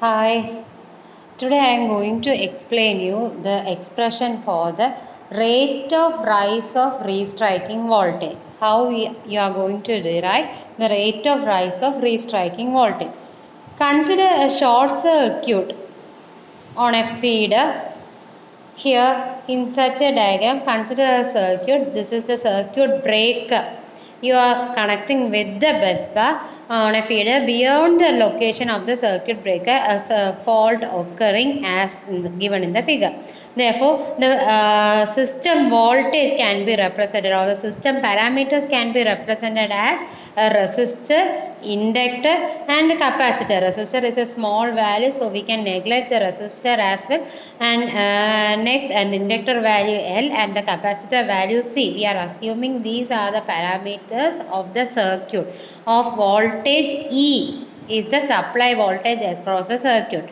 Hi, today I am going to explain you the expression for the rate of rise of restriking voltage. How you are going to derive the rate of rise of restriking voltage. Consider a short circuit on a feeder. Here in such a diagram, consider a circuit. This is the circuit breaker. You are connecting with the bus bar on a feeder. Beyond the location of the circuit breaker, a fault occurring as given in the figure. Therefore, the system voltage can be represented, or the system parameters can be represented as a resistor, inductor and capacitor. Resistor is a small value, so we can neglect the resistor as well, and next an inductor value L and the capacitor value C. We are assuming these are the parameters of the circuit. Of voltage E is the supply voltage across the circuit.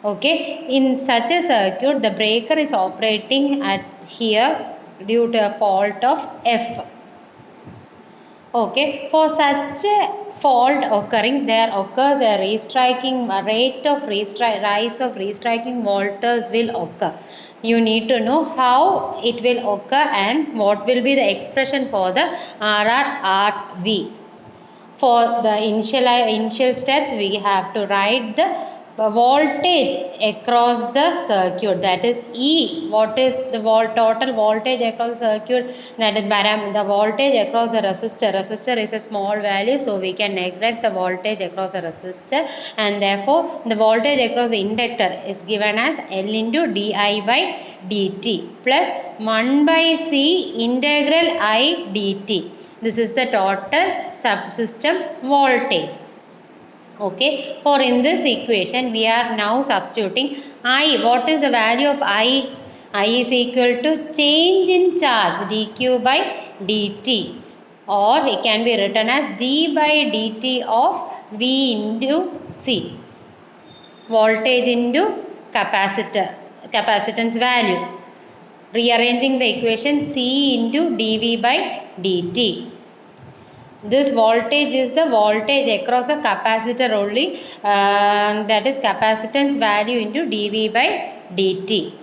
Okay, in such a circuit the breaker is operating at here due to a fault of F. Okay, for such a fault occurring, there occurs a rate of rise of restriking voltage will occur. You need to know how it will occur and what will be the expression for the RRRV. For the initial steps, we have to write the voltage across the circuit, that is E. What is the total voltage across the circuit? That is the voltage across the resistor. Resistor is a small value, so we can neglect the voltage across the resistor, and therefore the voltage across the inductor is given as L into di by dt plus 1 by C integral I dt. This is the total subsystem voltage. Okay, for in this equation we are now substituting I. What is the value of I? I is equal to change in charge dq by dt, or it can be written as d by dt of V into C. Voltage into capacitance value. Rearranging the equation, C into dV by dt. This voltage is the voltage across the capacitor only, that is capacitance value into dV by dt.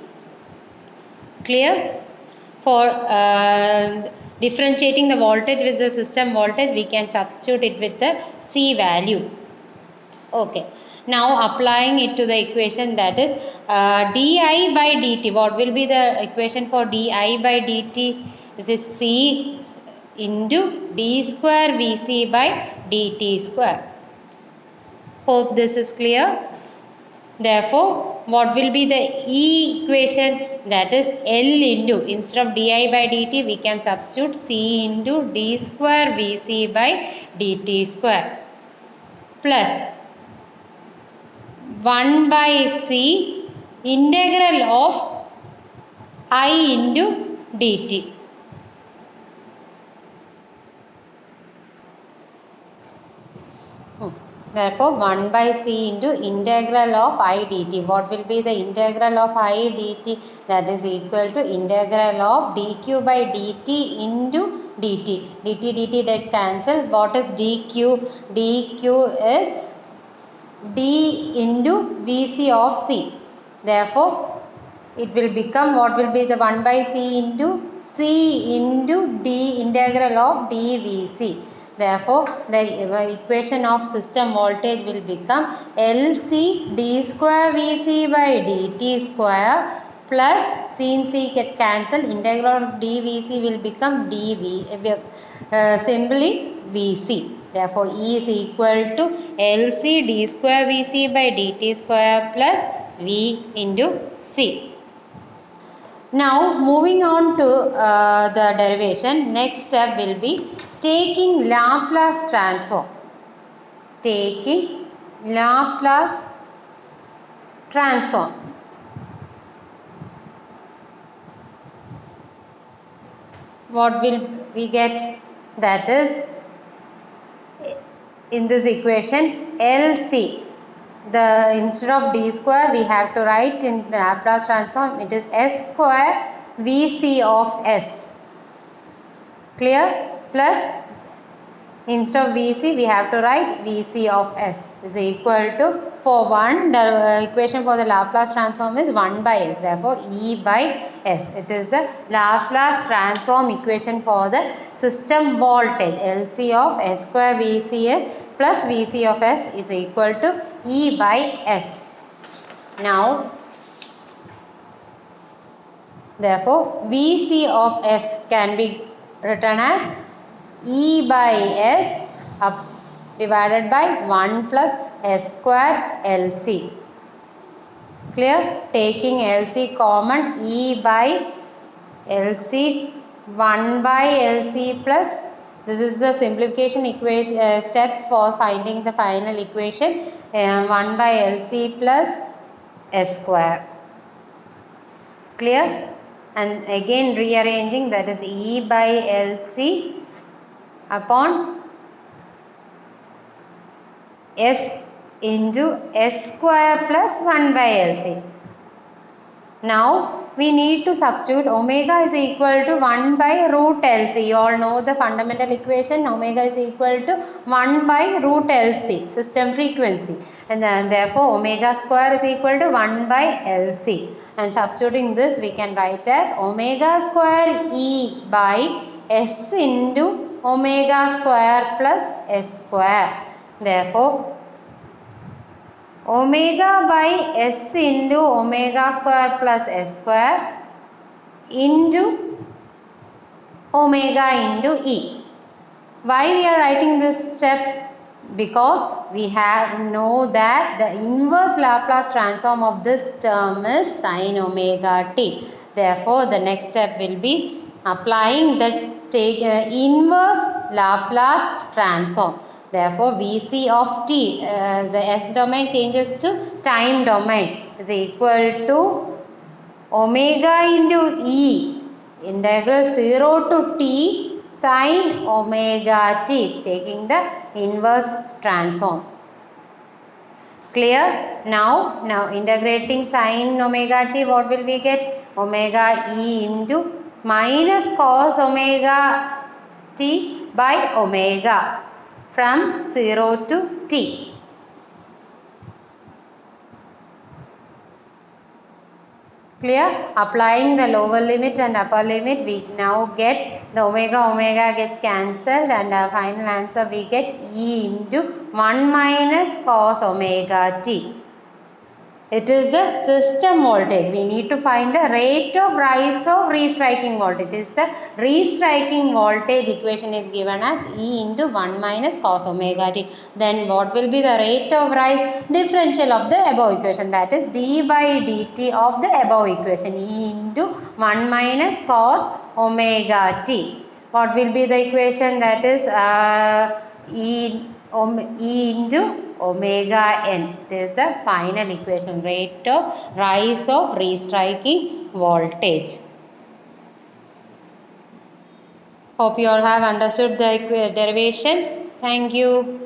Clear? For differentiating the voltage with the system voltage, we can substitute it with the C value. Okay. Now applying it to the equation, that is di by dt. What will be the equation for di by dt? This is C into d square Vc by dt square. Hope this is clear. Therefore, what will be the E equation? That is L into, instead of di by dt, we can substitute C into d square Vc by dt square plus 1 by C integral of I into dt. Therefore, 1 by C into integral of I dt. What will be the integral of I dt? That is equal to integral of dq by dt into dt. dt that cancel. What is dq? dq is d into Vc of C. Therefore, it will become, what will be the 1 by C into d integral of dVc. Therefore, the equation of system voltage will become LC d square Vc by dt square plus C and C get cancelled. Integral of dVc will become dV, simply Vc. Therefore, E is equal to LC d square Vc by dt square plus V into C. Now, moving on to the derivation, next step will be taking Laplace transform. Taking Laplace transform. What will we get? That is, in this equation, LC. Instead of d square, we have to write in the Laplace transform, it is s square Vc of s. Clear? Plus Instead of Vc, we have to write Vc of S is equal to, for 1, the equation for the Laplace transform is 1 by S. Therefore, E by S. It is the Laplace transform equation for the system voltage. LC of S square Vcs plus Vc of S is equal to E by S. Now, therefore, Vc of S can be written as E by S up divided by 1 plus S square LC. Clear? Taking LC common, E by LC, 1 by LC plus, this is the simplification equation steps for finding the final equation, 1 by LC plus S square. Clear? And again rearranging, that is E by LC upon S into S square plus 1 by LC. Now we need to substitute omega is equal to 1 by root LC. You all know the fundamental equation, omega is equal to 1 by root LC, system frequency, and then therefore omega square is equal to 1 by LC, and substituting this we can write as omega square E by S into omega square plus S square. Therefore, omega by S into omega square plus S square into omega into E. Why we are writing this step? Because we know that the inverse Laplace transform of this term is sin omega t. Therefore, the next step will be applying the inverse Laplace transform. Therefore, Vc of t, the S domain changes to time domain, is equal to omega into E, integral 0 to t sin omega t, taking the inverse transform. Clear? Now integrating sin omega t, what will we get? Omega E into minus cos omega t by omega from 0 to t. Clear? Applying the lower limit and upper limit, we now get the omega gets cancelled, and our final answer we get E into 1 minus cos omega t. It is the system voltage. We need to find the rate of rise of restriking voltage. It is the restriking voltage equation is given as E into 1 minus cos omega t. Then what will be the rate of rise? Differential of the above equation, that is d by dt of the above equation, E into 1 minus cos omega t. What will be the equation? That is E into omega n. It is the final equation, rate of rise of restriking voltage. Hope you all have understood the derivation. Thank you.